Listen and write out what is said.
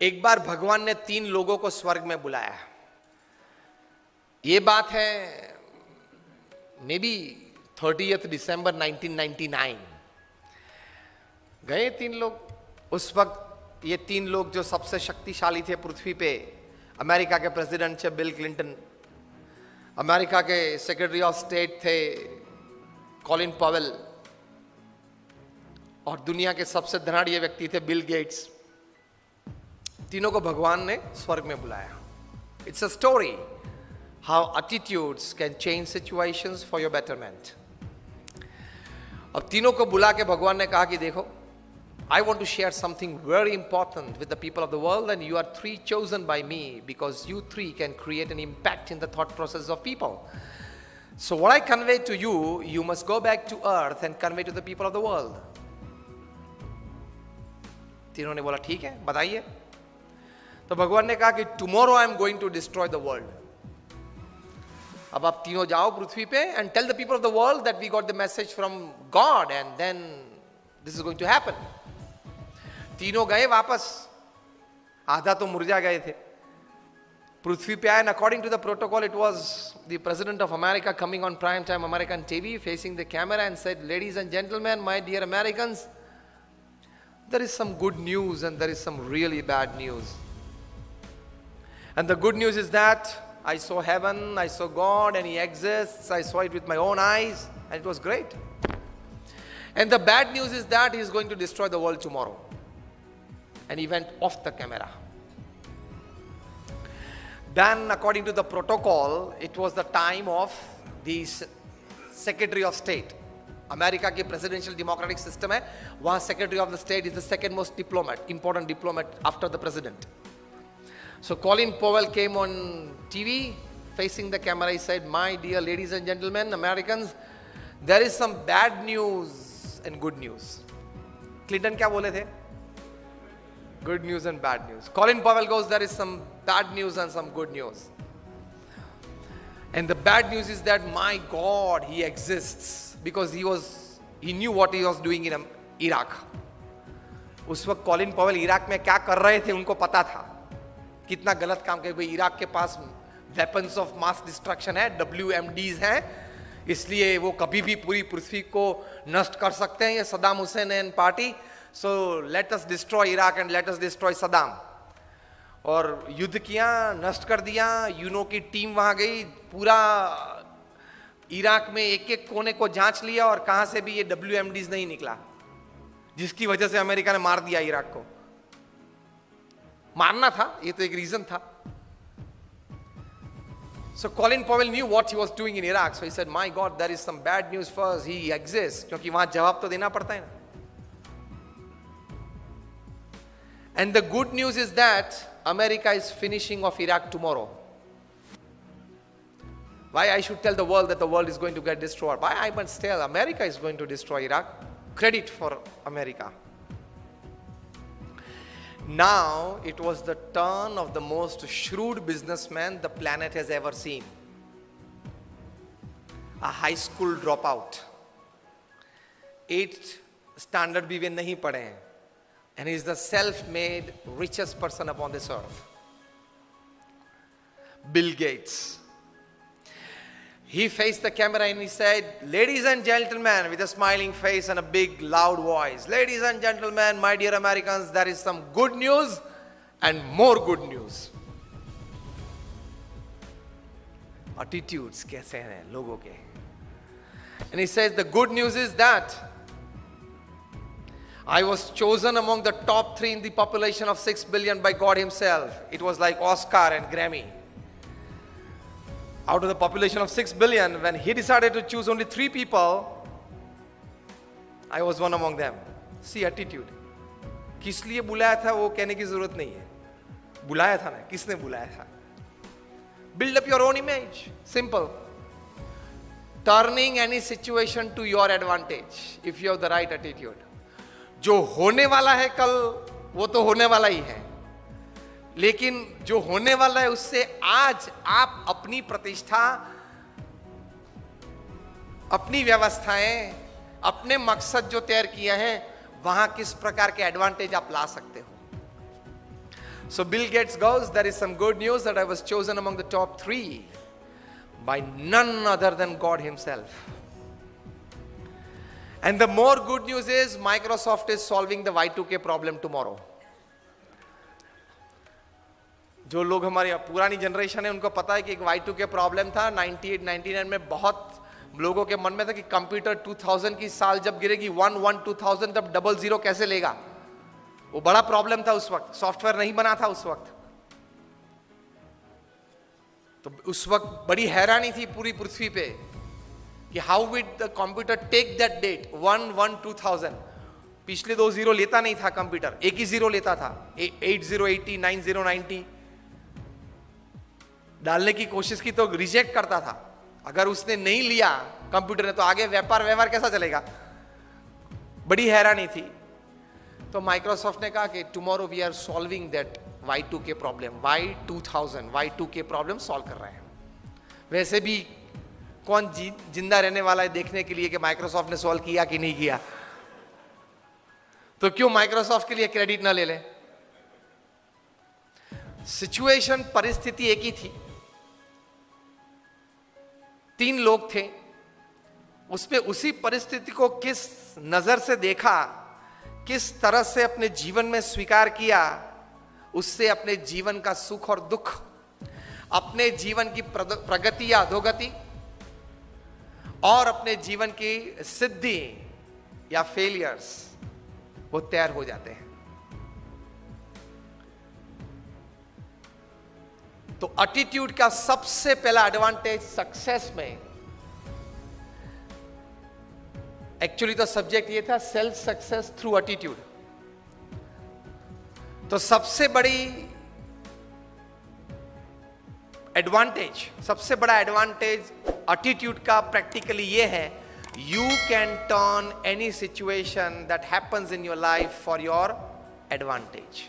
एक बार भगवान ने 3 लोगों को स्वर्ग में बुलाया। ये बात है मे बी 30 दिसंबर 1999। गए 3 लोग। उस वक्त ये 3 लोग जो सबसे शक्तिशाली थे पृथ्वी पे, अमेरिका के प्रेसिडेंट थे बिल क्लिंटन, अमेरिका के सेक्रेटरी ऑफ स्टेट थे कॉलिन पॉवेल, और दुनिया के सबसे धनाढ़ व्यक्ति थे बिल गेट्स। तीनों को भगवान ने स्वर्ग में बुलाया। It's a story how attitudes can change situations for your betterment. अब तीनों को बुला के भगवान ने कहा कि देखो, I want to share something very important with the people of the world, and you are 3 chosen by me because you 3 can create an impact in the thought process of people. So what I convey to you, you must go back to earth and convey to the people of the world. तीनों ने बोला ठीक है, बताइए। तो भगवान ने कहा कि tomorrow I am going to destroy the world. अब आप तीनों जाओ पृथ्वी पे and tell the people of the world that we got the message from God and then this is going to happen. तीनों गए वापस, आधा तो मुरझा गए थे। पृथ्वी पे आए, according to the protocol it was the president of America coming on prime time American TV facing the camera and said, ladies and gentleman, my dear Americans, there is some good news and there is some really bad news. And the good news is that I saw heaven, I saw God and he exists. I saw it with my own eyes and it was great. And the bad news is that he is going to destroy the world tomorrow. And he went off the camera. Then according to the protocol, it was the time of the Secretary of State. America की presidential democratic system है, वहाँ Secretary of the State is the second most important diplomat after the president. So Colin Powell came on TV facing the camera. He said, my dear ladies and gentlemen, Americans, there is some bad news and good news. Clinton क्या बोले थे? Good news and bad news. Colin Powell goes, there is some bad news and some good news. And the bad news is that my God, he exists, because he knew what he was doing in Iraq. उस वक्त Colin Powell Iraq में क्या कर रहे थे उनको पता था, कितना गलत काम कर। भाई इराक के पास वेपन्स ऑफ मास डिस्ट्रक्शन है, WMDs हैं, इसलिए वो कभी भी पूरी पृथ्वी को नष्ट कर सकते हैं, ये Saddam Hussain and party. So let us destroy Iraq and let us destroy Saddam. और युद्ध किया, नष्ट कर दिया। यूनो की टीम वहां गई, पूरा इराक में एक एक कोने को जांच लिया और कहां से भी ये WMDs नहीं निकला, जिसकी वजह से अमेरिका ने मार दिया इराक को। मारना था, ये तो एक रीजन था। So Colin Powell knew what he was doing in Iraq. So he said, my God, there is some bad news first. He exists. क्योंकि वहां जवाब तो देना पड़ता है ना। And the good news is that America is finishing off Iraq tomorrow. Why I should tell the world that the world is going to get destroyed? Why I must tell America is going to destroy Iraq? Credit for America. Now it was the turn of the most shrewd businessman the planet has ever seen. A high school dropout. 8th standard भी वे नहीं पढ़े हैं. And he is the self-made richest person upon this earth. Bill Gates. He faced the camera and he said, ladies and gentlemen, with a smiling face and a big loud voice, ladies and gentlemen, my dear Americans, there is some good news and more good news. Attitudes कैसे हैं लोगों के. And he says, the good news is that I was chosen among the top 3 in the population of 6 billion by God himself. It was like Oscar and Grammy. Out of the population of 6 billion, when he decided to choose only 3 people, I was one among them. See attitude. किस लिए बुलाया था वो कहने की जरूरत नहीं है. बुलाया था ना, किसने बुलाया था? Build up your own image. Simple. Turning any situation to your advantage if you have the right attitude. जो होने वाला है कल वो तो होने वाला ही है, लेकिन जो होने वाला है उससे आज आप अपनी प्रतिष्ठा, अपनी व्यवस्थाएं, अपने मकसद जो तैयार किए हैं वहां किस प्रकार के एडवांटेज आप ला सकते हो. So Bill Gates goes, there is some good news that I was chosen among the top 3 by none other than God himself. And the more good news is Microsoft is solving the Y2K problem tomorrow. जो लोग हमारी पुरानी generation है उनको पता है कि एक Y2K प्रॉब्लम था 98 99 में, बहुत लोगों के मन में था कि कंप्यूटर 2000 की साल जब गिरेगी 2000 तब 00 कैसे लेगा। वो बड़ा प्रॉब्लम था उस वक्त, सॉफ्टवेयर नहीं बना था उस वक्त। तो उस वक्त बड़ी हैरानी थी पूरी पृथ्वी पे कि how with the computer take that date 1/1/2000। पिछले 2 जीरो लेता नहीं था कंप्यूटर, एक ही जीरो लेता था। 8080 9090 डालने की कोशिश की तो रिजेक्ट करता था। अगर उसने नहीं लिया कंप्यूटर ने तो आगे व्यापार व्यवहार कैसा चलेगा। बड़ी हैरानी थी। तो माइक्रोसॉफ्ट ने कहा कि tomorrow we are solving that Y2K problem, Y2000 Y2K problem solve कर रहे हैं। वैसे भी कौन जिंदा रहने वाला है देखने के लिए कि माइक्रोसॉफ्ट ने सॉल्व किया कि नहीं किया, तो क्यों माइक्रोसॉफ्ट के लिए क्रेडिट ना ले लें। सिचुएशन, परिस्थिति एक ही थी। 3 लोग थे, उसमें उसी परिस्थिति को किस नजर से देखा, किस तरह से अपने जीवन में स्वीकार किया, उससे अपने जीवन का सुख और दुख, अपने जीवन की प्रगति या अधोगति और अपने जीवन की सिद्धि या फेलियर्स वो तैयार हो जाते हैं। तो एटीट्यूड का सबसे पहला एडवांटेज सक्सेस में, एक्चुअली तो सब्जेक्ट ये था सेल्फ सक्सेस थ्रू एटीट्यूड। तो सबसे बड़ी एडवांटेज, सबसे बड़ा एडवांटेज एटीट्यूड का प्रैक्टिकली ये है, you can turn any situation that happens in your life for your advantage.